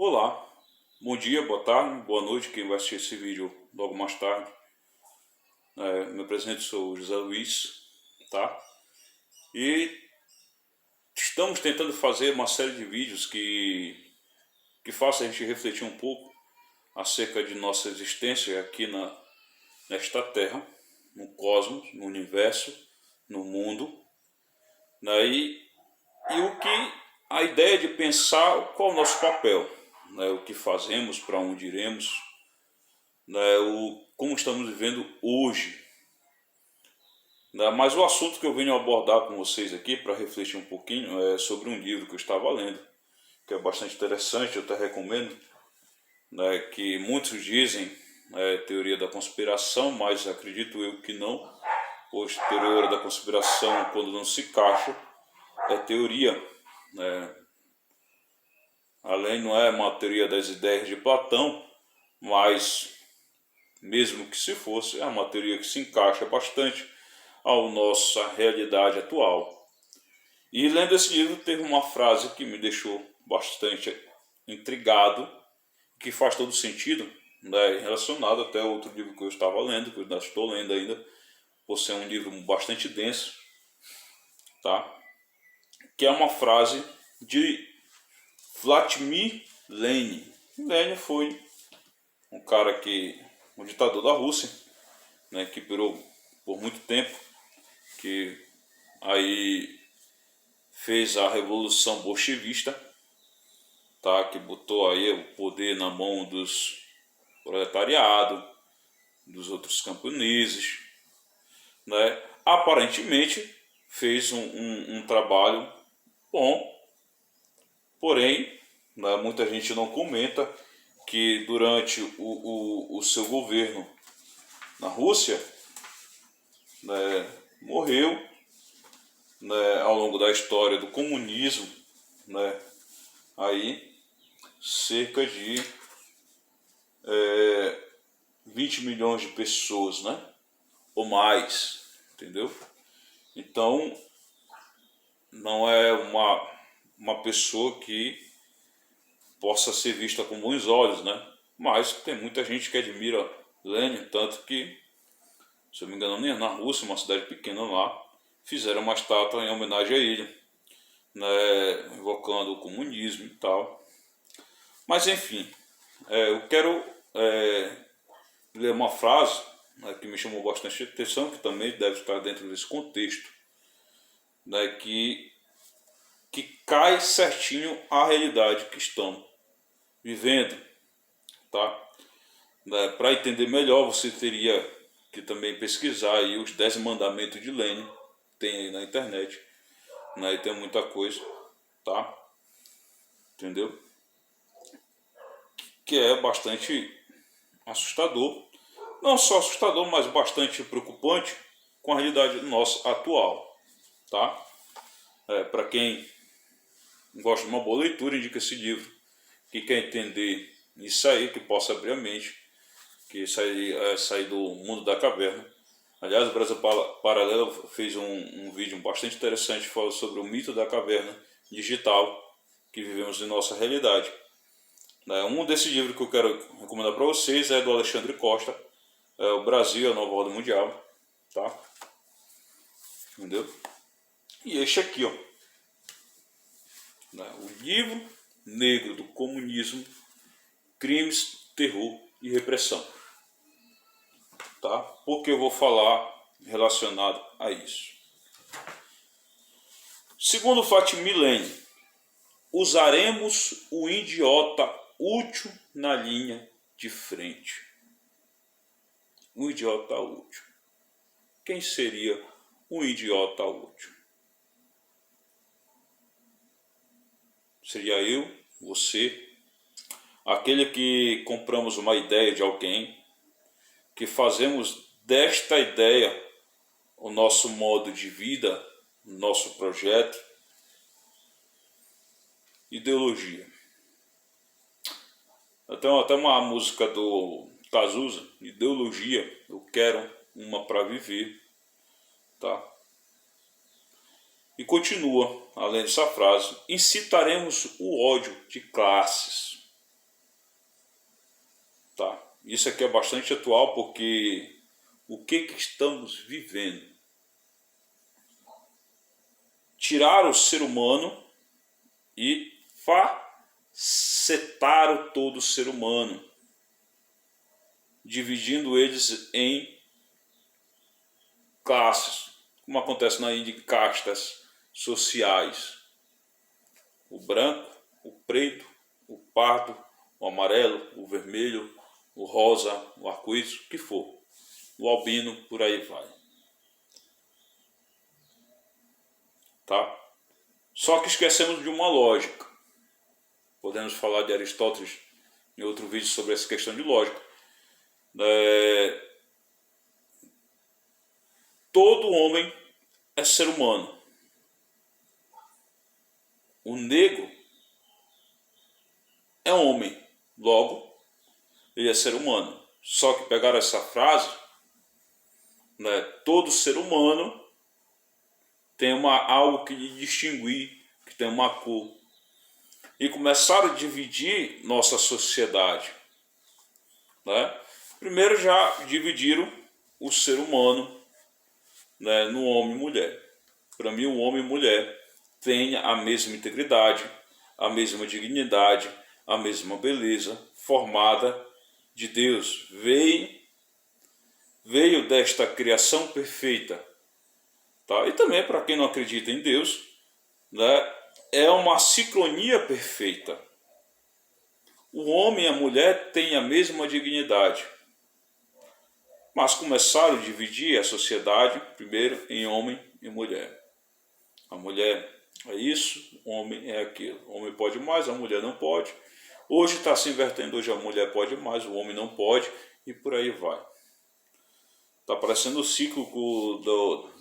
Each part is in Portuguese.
Olá, bom dia, boa tarde, boa noite, quem vai assistir esse vídeo logo mais tarde. Me apresento, sou o José Luiz, tá? E estamos tentando fazer uma série de vídeos que faça a gente refletir um pouco acerca de nossa existência aqui nesta Terra, no cosmos, no universo, no mundo, né? E o que a ideia de pensar qual é o nosso papel, né? O que fazemos, para onde iremos, né, como estamos vivendo hoje. Né, mas o assunto que eu venho abordar com vocês aqui para refletir um pouquinho é sobre um livro que eu estava lendo, que é bastante interessante, eu até recomendo, né, que muitos dizem teoria da conspiração, mas acredito eu que não, pois teoria da conspiração, quando não se encaixa, é teoria. Né, além, não é uma teoria das ideias de Platão, mas mesmo que se fosse, é uma teoria que se encaixa bastante à nossa realidade atual. E lendo esse livro, teve uma frase que me deixou bastante intrigado, que faz todo sentido, né, relacionado até outro livro que eu estava lendo, que eu ainda estou lendo ainda, por ser um livro bastante denso, tá? Que é uma frase de Vladimir Lenin. Lenin foi um ditador da Rússia, né, que virou por muito tempo, que aí fez a revolução bolchevista, tá, que botou aí o poder na mão dos proletariado, dos outros camponeses, né? Aparentemente fez um trabalho bom, porém, né, muita gente não comenta que durante o seu governo na Rússia, né, morreu, né, ao longo da história do comunismo, né, aí cerca de 20 milhões de pessoas, né, ou mais, entendeu? Então não é uma pessoa que possa ser vista com bons olhos, né? Mas tem muita gente que admira Lenin, tanto que, se eu não me engano, nem na Rússia, uma cidade pequena lá, fizeram uma estátua em homenagem a ele, né, invocando o comunismo e tal. Mas enfim, eu quero ler uma frase, né, que me chamou bastante atenção, que também deve estar dentro desse contexto, né, que cai certinho a realidade que estamos vivendo, tá? Né, para entender melhor, você teria que também pesquisar aí os 10 mandamentos de Lenin, tem aí na internet, né, e tem muita coisa, tá? Entendeu? Que é bastante assustador, não só assustador, mas bastante preocupante com a realidade nossa atual, tá? Para quem gosta de uma boa leitura, indica esse livro. Que quer entender isso aí, que possa abrir a mente, que sair do mundo da caverna. Aliás, o Brasil Paralelo fez um vídeo bastante interessante falando sobre o mito da caverna digital que vivemos em nossa realidade. Um desses livros que eu quero recomendar para vocês é do Alexandre Costa, O Brasil, a Nova Ordem Mundial, tá? Entendeu? E este aqui, ó, o livro negro do comunismo, crimes, terror e repressão, tá? Porque eu vou falar relacionado a isso. Segundo Vladimir Lenin, usaremos o idiota útil na linha de frente. Um idiota útil. Quem seria um idiota útil? Seria eu, você, aquele que compramos uma ideia de alguém, que fazemos desta ideia o nosso modo de vida, nosso projeto, ideologia. Até uma música do Cazuza, ideologia, eu quero uma para viver, tá? E continua, além dessa frase, incitaremos o ódio de classes. Tá? Isso aqui é bastante atual porque o que estamos vivendo? Tirar o ser humano e facetar todo o ser humano, dividindo eles em classes, como acontece na Índia, castas sociais: o branco, o preto, o pardo, o amarelo, o vermelho, o rosa, o arco-íris, o que for, o albino, por aí vai, tá? Só que esquecemos de uma lógica. Podemos falar de Aristóteles em outro vídeo sobre essa questão de lógica. Todo homem é ser humano. O negro é homem, logo ele é ser humano. Só que pegaram essa frase, né, todo ser humano tem algo que lhe distinguir, que tem uma cor, e começaram a dividir nossa sociedade, né? Primeiro já dividiram o ser humano, né, no homem e mulher. Para mim, o homem e mulher têm a mesma integridade, a mesma dignidade, a mesma beleza formada de Deus. Veio desta criação perfeita, tá? E também, para quem não acredita em Deus, né, é uma sincronia perfeita. O homem e a mulher têm a mesma dignidade, mas começaram a dividir a sociedade primeiro em homem e mulher. A mulher é isso, o homem é aquilo. O homem pode mais, a mulher não pode. Hoje está se invertendo, hoje a mulher pode mais, o homem não pode, e por aí vai. Está parecendo o ciclo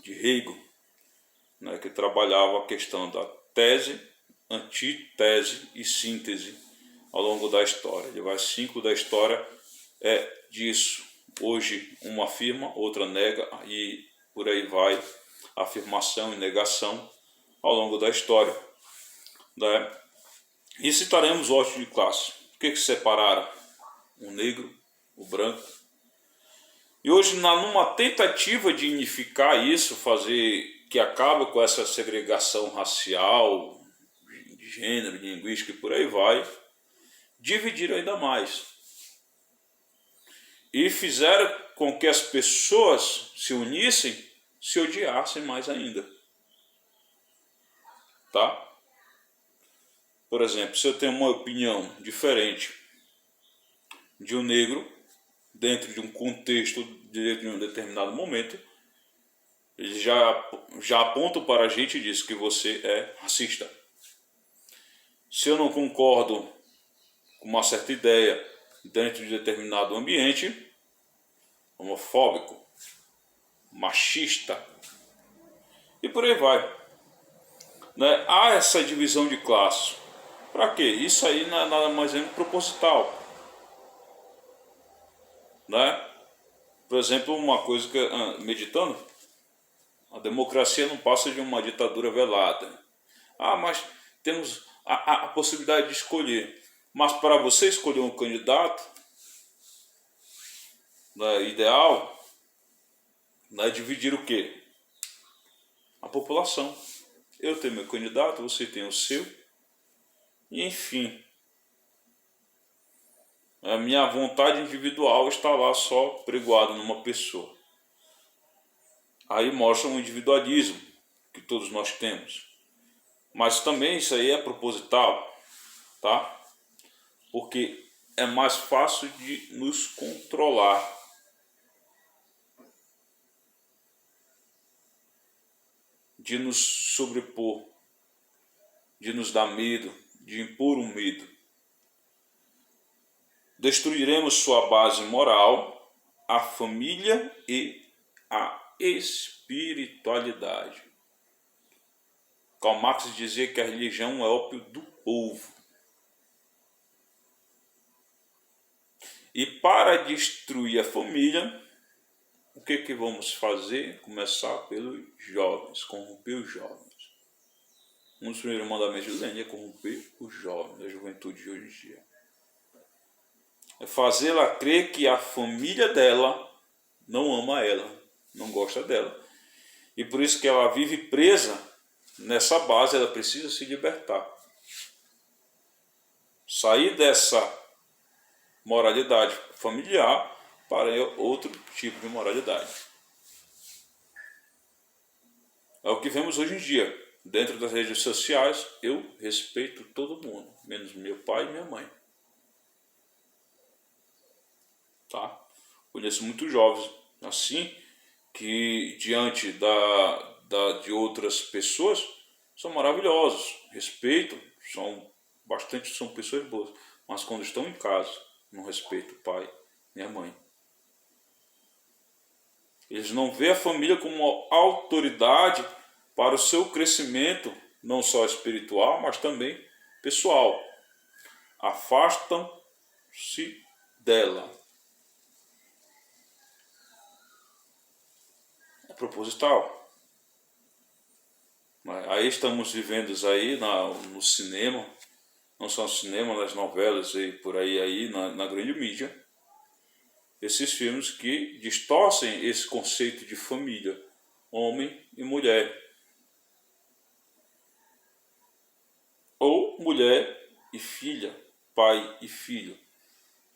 de Hegel, né, que trabalhava a questão da tese, antítese e síntese ao longo da história. Ele vai 5 da história é disso. Hoje uma afirma, outra nega, e por aí vai, afirmação e negação ao longo da história, né? E citaremos ordem de classe. O que separaram o negro, o branco? E hoje, numa tentativa de unificar isso, fazer que acabe com essa segregação racial, de gênero, de linguística e por aí vai, dividiram ainda mais. E fizeram com que as pessoas se unissem, se odiassem mais ainda. Tá? Por exemplo, se eu tenho uma opinião diferente de um negro, dentro de um contexto, dentro de um determinado momento, eles já apontam para a gente e dizem que você é racista. Se eu não concordo com uma certa ideia dentro de determinado ambiente, homofóbico, machista, e por aí vai. Né? Há essa divisão de classes. Para quê? Isso aí não é nada mais proposital. Né? Por exemplo, uma coisa que, meditando, a democracia não passa de uma ditadura velada. Mas temos a possibilidade de escolher. Mas para você escolher um candidato, né, ideal, né, dividir o quê? A população. Eu tenho meu candidato, você tem o seu. E enfim, a minha vontade individual está lá só pregoada numa pessoa. Aí mostra um individualismo que todos nós temos. Mas também isso aí é proposital, tá? Porque é mais fácil de nos controlar. De nos sobrepor, de nos dar medo, de impor um medo. Destruiremos sua base moral, a família e a espiritualidade. Karl Marx dizia que a religião é ópio do povo. E para destruir a família, o que vamos fazer? Começar pelos jovens, corromper os jovens. Um dos primeiros mandamentos de Lenin é corromper os jovens, a juventude de hoje em dia. é fazê-la crer que a família dela não ama ela, não gosta dela. E por isso que ela vive presa nessa base, ela precisa se libertar. Sair dessa moralidade familiar para outro tipo de moralidade. É o que vemos hoje em dia. Dentro das redes sociais, eu respeito todo mundo, menos meu pai e minha mãe. Tá? Conheço muitos jovens assim, que diante de outras pessoas são maravilhosos, respeitam, são pessoas boas, mas quando estão em casa, não respeitam o pai nem a mãe. Eles não veem a família como autoridade para o seu crescimento, não só espiritual, mas também pessoal. Afastam-se dela. É proposital. Aí estamos vivendo aí no cinema, não só no cinema, nas novelas e por aí na grande mídia, esses filmes que distorcem esse conceito de família, homem e mulher, ou mulher e filha, pai e filho,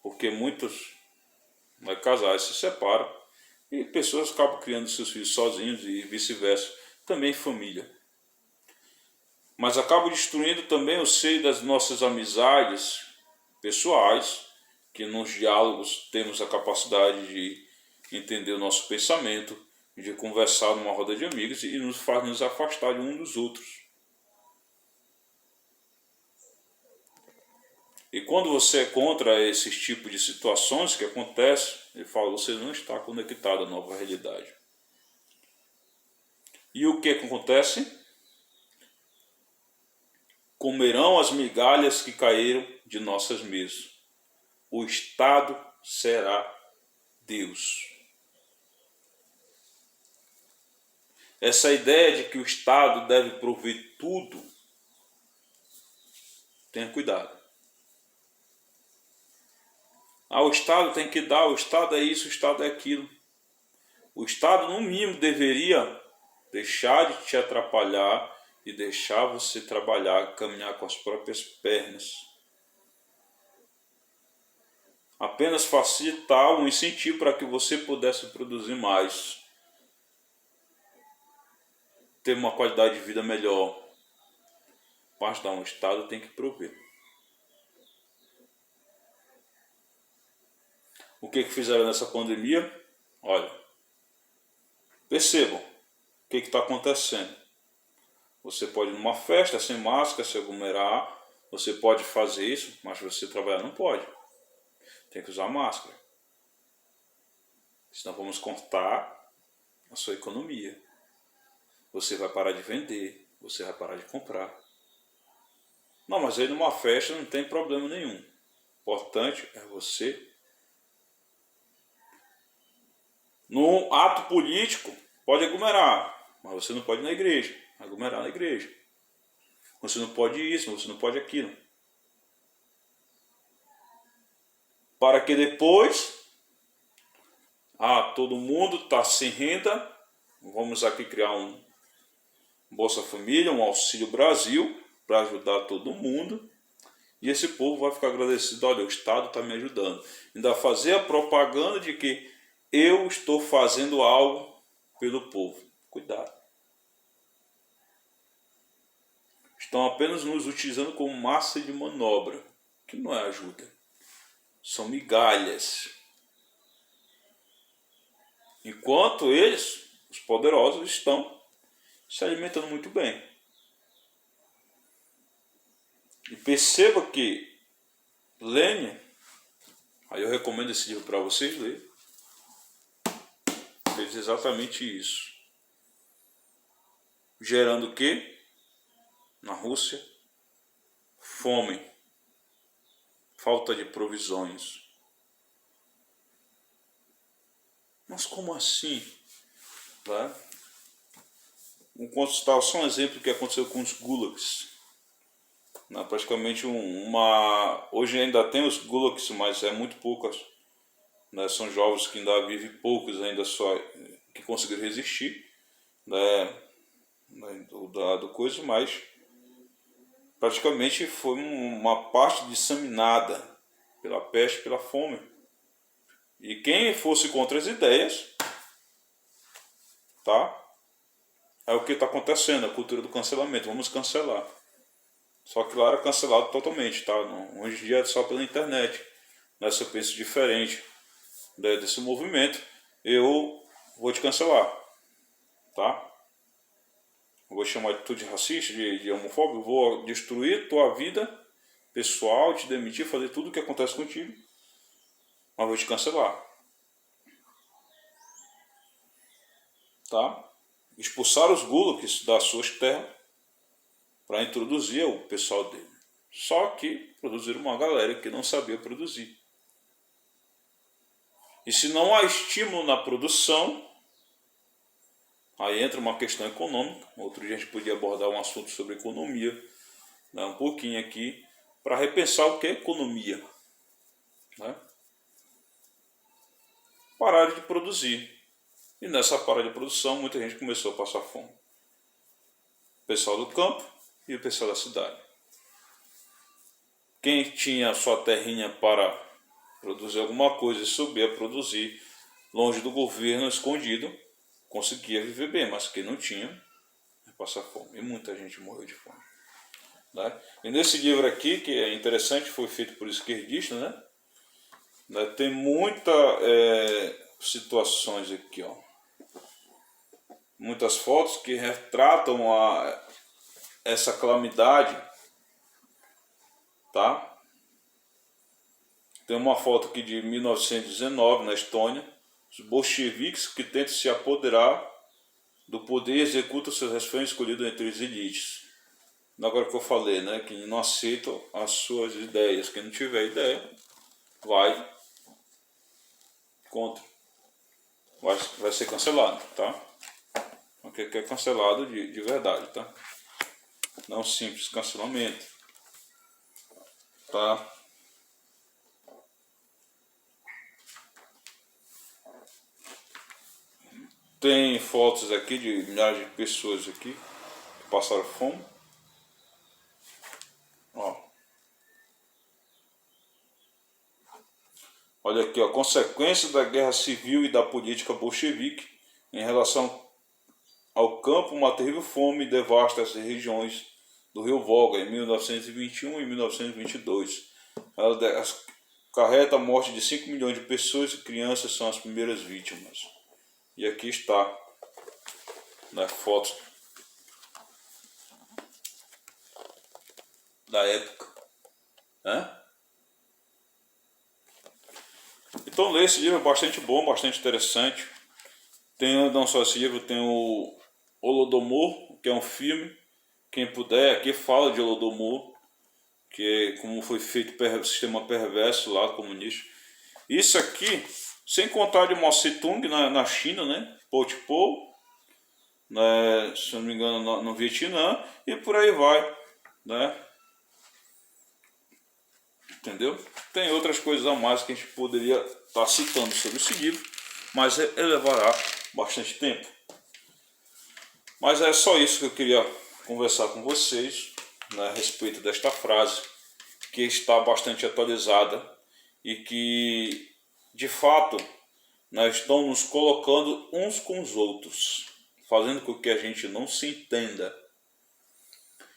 porque muitos casais se separam e pessoas acabam criando seus filhos sozinhos e vice-versa, também família. Mas acabam destruindo também o seio das nossas amizades pessoais, que nos diálogos temos a capacidade de entender o nosso pensamento, de conversar numa roda de amigos e nos faz nos afastar de um dos outros. E quando você é contra esses tipos de situações que acontecem, ele fala, você não está conectado à nova realidade. E o que acontece? Comerão as migalhas que caíram de nossas mesas. O Estado será Deus. Essa ideia de que o Estado deve prover tudo, tenha cuidado. O Estado tem que dar, o Estado é isso, o Estado é aquilo. O Estado, no mínimo, deveria deixar de te atrapalhar e deixar você trabalhar, caminhar com as próprias pernas. Apenas facilitar um incentivo para que você pudesse produzir mais, ter uma qualidade de vida melhor. Mas não, o Estado tem que prover. O que fizeram nessa pandemia? Olha, percebam o que está acontecendo. Você pode ir numa festa sem máscara, se aglomerar, você pode fazer isso, mas você trabalhar não pode. Tem que usar máscara. Senão vamos cortar a sua economia. Você vai parar de vender, você vai parar de comprar. Não, mas aí numa festa não tem problema nenhum. O importante é você. No ato político, pode aglomerar, mas você não pode ir na igreja, aglomerar na igreja. Você não pode isso, você não pode aquilo. Para que depois, todo mundo está sem renda, vamos aqui criar um Bolsa Família, um Auxílio Brasil, para ajudar todo mundo. E esse povo vai ficar agradecido, olha, o Estado está me ajudando. Ainda fazer a propaganda de que eu estou fazendo algo pelo povo. Cuidado. Estão apenas nos utilizando como massa de manobra, que não é ajuda. São migalhas. Enquanto eles, os poderosos, estão se alimentando muito bem. E perceba que Lenin, aí eu recomendo esse livro para vocês lerem, fez exatamente isso. Gerando o quê? Na Rússia, fome, falta de provisões. Mas como assim? Tá? Vou contar só um exemplo que aconteceu com os gulags. né? Praticamente hoje ainda tem os gulags, mas é muito poucas, né? São jovens que ainda vivem, poucos ainda só que conseguiram resistir, né? Do coisa, mas praticamente foi uma parte disseminada pela peste, pela fome. E quem fosse contra as ideias, tá? É o que está acontecendo, a cultura do cancelamento. Vamos cancelar. Só que lá era cancelado totalmente, tá? Hoje em dia é só pela internet. Né? Se eu penso diferente, né, desse movimento, eu vou te cancelar, tá? Eu vou chamar de atitude racista, de homofóbico, vou destruir tua vida pessoal, te demitir, fazer tudo o que acontece contigo, mas vou te cancelar, tá? Expulsar os gulags das suas terras para introduzir o pessoal dele. Só que produziram uma galera que não sabia produzir. E se não há estímulo na produção, aí entra uma questão econômica. Outro dia a gente podia abordar um assunto sobre economia, né, um pouquinho aqui, para repensar o que é economia. Né? Parar de produzir. E nessa parada de produção, muita gente começou a passar fome. O pessoal do campo e o pessoal da cidade. Quem tinha sua terrinha para produzir alguma coisa e subir a produzir, longe do governo, escondido, conseguia viver bem, mas quem não tinha, ia passar fome. E muita gente morreu de fome. Né? E nesse livro aqui, que é interessante, foi feito por esquerdistas, né? Tem muitas situações aqui, ó. Muitas fotos que retratam essa calamidade, tá? Tem uma foto aqui de 1919 na Estônia, os bolcheviques que tentam se apoderar do poder e executam seus reféns escolhidos entre as elites. Agora que eu falei, né, que não aceitam as suas ideias, quem não tiver ideia vai contra, vai ser cancelado, tá? Porque é cancelado de verdade, tá? Não simples cancelamento, tá? Tem fotos aqui de milhares de pessoas aqui que passaram fome. Ó. Olha aqui, ó, consequências da guerra civil e da política bolchevique em relação ao campo, uma terrível fome devasta as regiões do rio Volga em 1921 e 1922. Ela acarreta a morte de 5 milhões de pessoas e crianças são as primeiras vítimas. E aqui está, né, fotos da época. Né? Então lê esse livro, é bastante bom, bastante interessante. Tem não só esse livro, tem o Holodomor, que é um filme. Quem puder, aqui fala de Holodomor, que é como foi feito o sistema perverso lá comunista. Isso aqui, sem contar de Mao Tse-tung na China, né? Pol Pot, né? Se não me engano no Vietnã, e por aí vai, né? Entendeu? Tem outras coisas a mais que a gente poderia estar citando sobre esse livro, mas levará bastante tempo. Mas é só isso que eu queria conversar com vocês, né, a respeito desta frase, que está bastante atualizada e que, de fato, nós estamos nos colocando uns com os outros, fazendo com que a gente não se entenda.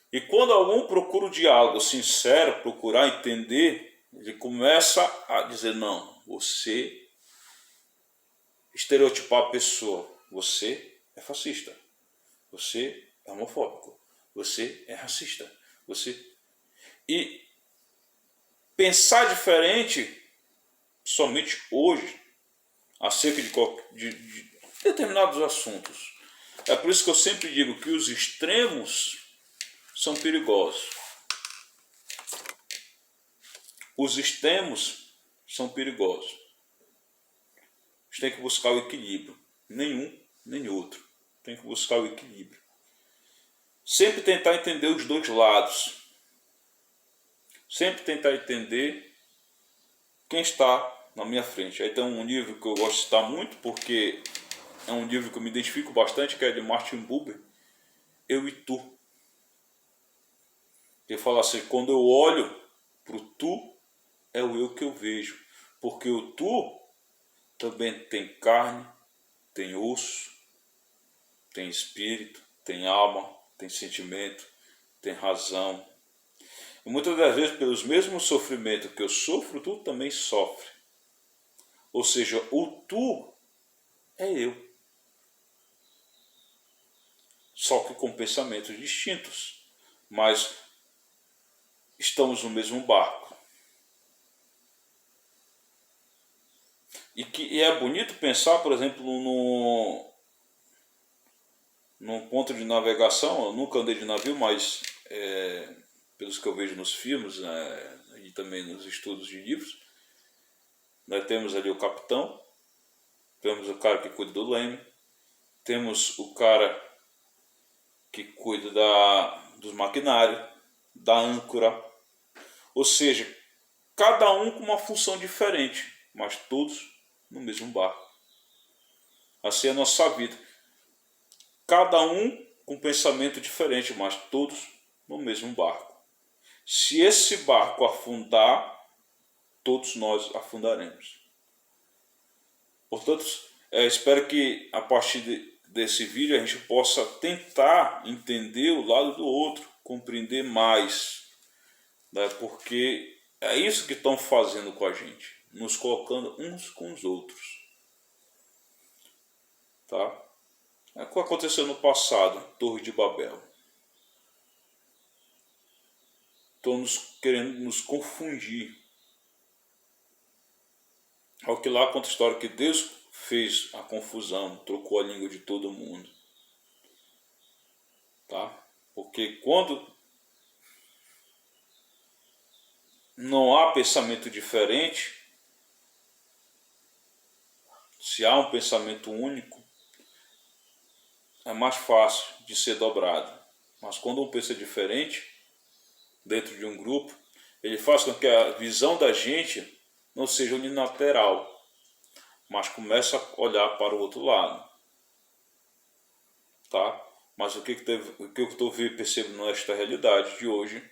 E quando algum procura o diálogo sincero, procurar entender, ele começa a dizer, não, você estereotipar a pessoa, você é fascista, você é homofóbico, você é racista, você... E pensar diferente somente hoje acerca de determinados assuntos. É por isso que eu sempre digo que os extremos são perigosos. Os extremos são perigosos. A gente tem que buscar o equilíbrio. Nenhum, nem outro. Tem que buscar o equilíbrio. Sempre tentar entender os dois lados. Sempre tentar entender quem está na minha frente. Aí tem um livro que eu gosto de citar muito, porque é um livro que eu me identifico bastante, que é de Martin Buber, Eu e Tu. Ele fala assim, quando eu olho para o Tu, é o eu que eu vejo. Porque o Tu também tem carne, tem osso, tem espírito, tem alma, tem sentimento, tem razão. E muitas das vezes, pelos mesmos sofrimentos que eu sofro, tu também sofre. Ou seja, o tu é eu. Só que com pensamentos distintos. Mas estamos no mesmo barco. E é bonito pensar, por exemplo, num ponto de navegação. Eu nunca andei de navio, mas pelos que eu vejo nos filmes, né, e também nos estudos de livros, nós temos ali o capitão, temos o cara que cuida do leme, temos o cara que cuida dos maquinários, da âncora, ou seja, cada um com uma função diferente, mas todos no mesmo barco. Assim é a nossa vida. Cada um com um pensamento diferente, mas todos no mesmo barco. Se esse barco afundar, todos nós afundaremos. Portanto, espero que a partir desse vídeo a gente possa tentar entender o lado do outro, compreender mais, né? Porque é isso que estão fazendo com a gente, nos colocando uns com os outros. Tá? É o que aconteceu no passado, Torre de Babel. Estão querendo nos confundir. Ao que lá conta a história que Deus fez a confusão, trocou a língua de todo mundo. Tá? Porque quando não há pensamento diferente, se há um pensamento único, é mais fácil de ser dobrado. Mas quando um pensa diferente, dentro de um grupo, ele faz com que a visão da gente não seja unilateral, mas começa a olhar para o outro lado. Tá? Mas o que eu estou percebendo nesta realidade de hoje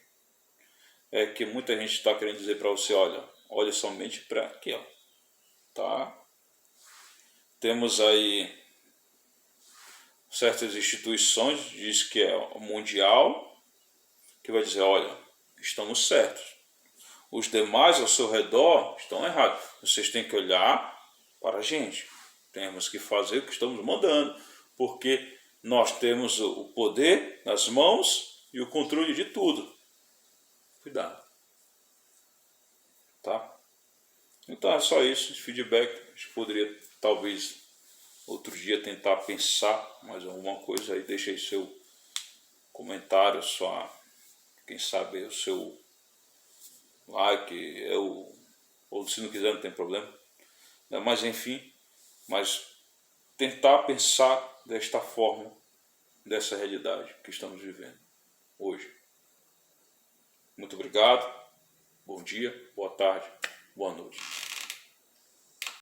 é que muita gente está querendo dizer para você, olha somente para aqui, ó. Tá? Temos aí certas instituições, diz que é mundial, que vai dizer, olha, estamos certos. Os demais ao seu redor estão errados. Vocês têm que olhar para a gente. Temos que fazer o que estamos mandando, porque nós temos o poder nas mãos e o controle de tudo. Cuidado. Tá? Então é só isso, esse feedback. A gente poderia, talvez, outro dia tentar pensar mais alguma coisa. Aí deixa aí seu comentário, quem sabe o seu like, ou se não quiser não tem problema. Mas enfim, tentar pensar desta forma, dessa realidade que estamos vivendo hoje. Muito obrigado, bom dia, boa tarde, boa noite.